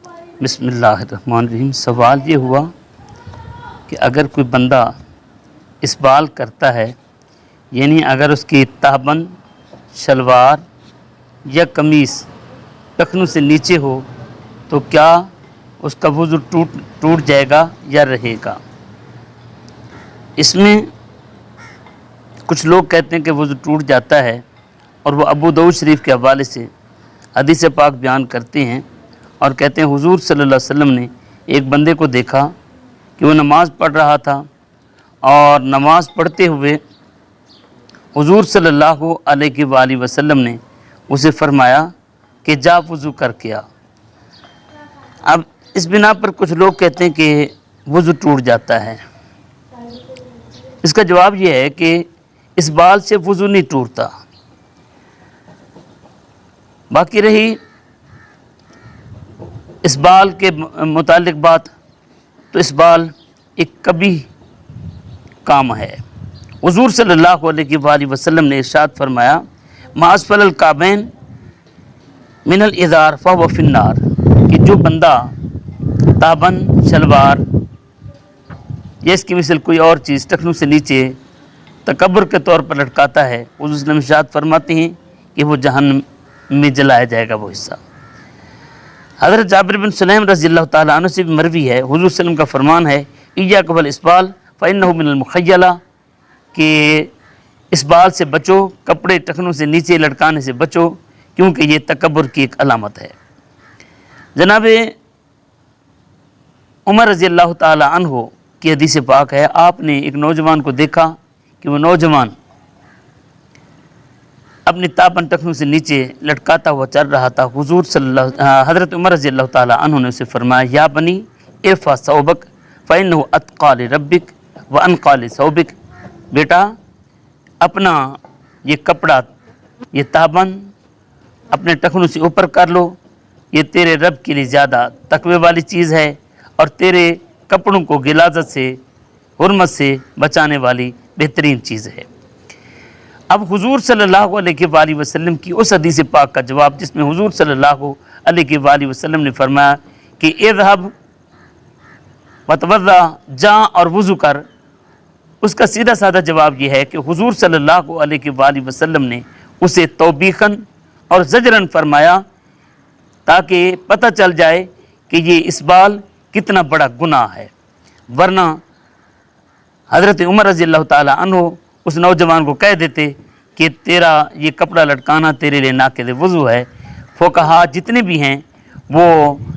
بسم اللہ الرحمن الرحیم۔ سوال یہ ہوا کہ اگر کوئی بندہ اسبال کرتا ہے، یعنی اگر اس کی تہبند، شلوار یا قمیص ٹخنوں سے نیچے ہو تو کیا اس کا وضو ٹوٹ جائے گا یا رہے گا؟ اس میں کچھ لوگ کہتے ہیں کہ وضو ٹوٹ جاتا ہے، اور وہ ابو داؤد شریف کے حوالے سے حدیث پاک بیان کرتے ہیں اور کہتے ہیں حضور صلی اللہ علیہ وسلم نے ایک بندے کو دیکھا کہ وہ نماز پڑھ رہا تھا، اور نماز پڑھتے ہوئے حضور صلی اللہ علیہ وآلہ وسلم نے اسے فرمایا کہ جا وضو کر کے آ۔ اب اس بنا پر کچھ لوگ کہتے ہیں کہ وضو ٹوٹ جاتا ہے۔ اس کا جواب یہ ہے کہ اس بال سے وضو نہیں ٹوٹتا۔ باقی رہی اس بال کے متعلق بات، تو اس بال ایک کبھی کام ہے۔ حضور صلی اللہ علیہ وآلہ وسلم نے ارشاد فرمایا ما اسفل الکعبین من الازار فہو فی النار، کہ جو بندہ تہبند، شلوار یا اس کی مثل کوئی اور چیز ٹخنوں سے نیچے تکبر کے طور پر لٹکاتا ہے، حضور صلی اللہ علیہ وسلم ارشاد فرماتے ہیں کہ وہ جہنم میں جلایا جائے گا وہ حصہ۔ حضرت جابر بن سلیم رضی اللہ تعالیٰ عنہ سے بھی مروی ہے، حضور صلی اللہ علیہ وسلم کا فرمان ہے ایاک والاسبال فإنہ من المخیلہ، کہ اسبال سے بچو، کپڑے ٹخنوں سے نیچے لٹکانے سے بچو، کیونکہ یہ تکبر کی ایک علامت ہے۔ جناب عمر رضی اللہ تعالیٰ عنہ کی حدیث پاک ہے، آپ نے ایک نوجوان کو دیکھا کہ وہ نوجوان اپنی تہبند ٹخنوں سے نیچے لٹکاتا ہوا چل رہا تھا۔ حضرت عمر رضی اللہ تعالیٰ عنہ نے اسے فرمایا یا بنی ارفع ثوبک فإنہ اتقی لربک وانقی لثوبک، بیٹا اپنا یہ کپڑا، یہ تہبند اپنے ٹخنوں سے اوپر کر لو، یہ تیرے رب کے لیے زیادہ تقوی والی چیز ہے اور تیرے کپڑوں کو غلاظت سے، حرمت سے بچانے والی بہترین چیز ہے۔ اب حضور صلی اللہ علیہ وآلہ وسلم کی اس حدیث پاک کا جواب جس میں حضور صلی اللہ علیہ وآلہ وسلم نے فرمایا کہ اذهب وتوضا، جا اور وضو کر، اس کا سیدھا سادہ جواب یہ ہے کہ حضور صلی اللہ علیہ وآلہ وسلم نے اسے توبیخاً اور زجراً فرمایا تاکہ پتہ چل جائے کہ یہ اسبال کتنا بڑا گناہ ہے، ورنہ حضرت عمر رضی اللہ تعالیٰ عنہ اس نوجوان کو کہہ دیتے کہ تیرا یہ کپڑا لٹکانا تیرے لیے ناقض وضو ہے۔ فقہا جتنے بھی ہیں وہ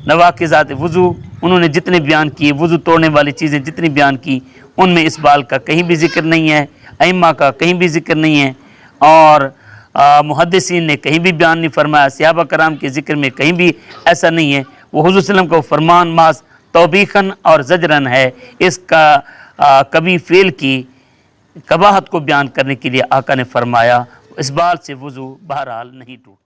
نواقضات وضو انہوں نے جتنے بیان کیے، وضو توڑنے والی چیزیں جتنی بیان کی، ان میں اس بال کا کہیں بھی ذکر نہیں ہے، ائمہ کا کہیں بھی ذکر نہیں ہے، اور محدثین نے کہیں بھی بیان نہیں فرمایا، صحابہ کرام کے ذکر میں کہیں بھی ایسا نہیں ہے۔ وہ حضور صلی اللہ علیہ وسلم کا فرمان محض توبیخاً اور زجراً ہے، اس کا کبھی فعل کی قباحت کو بیان کرنے کے لیے آقا نے فرمایا اس بال سے وضو بہرحال نہیں ٹوٹتا۔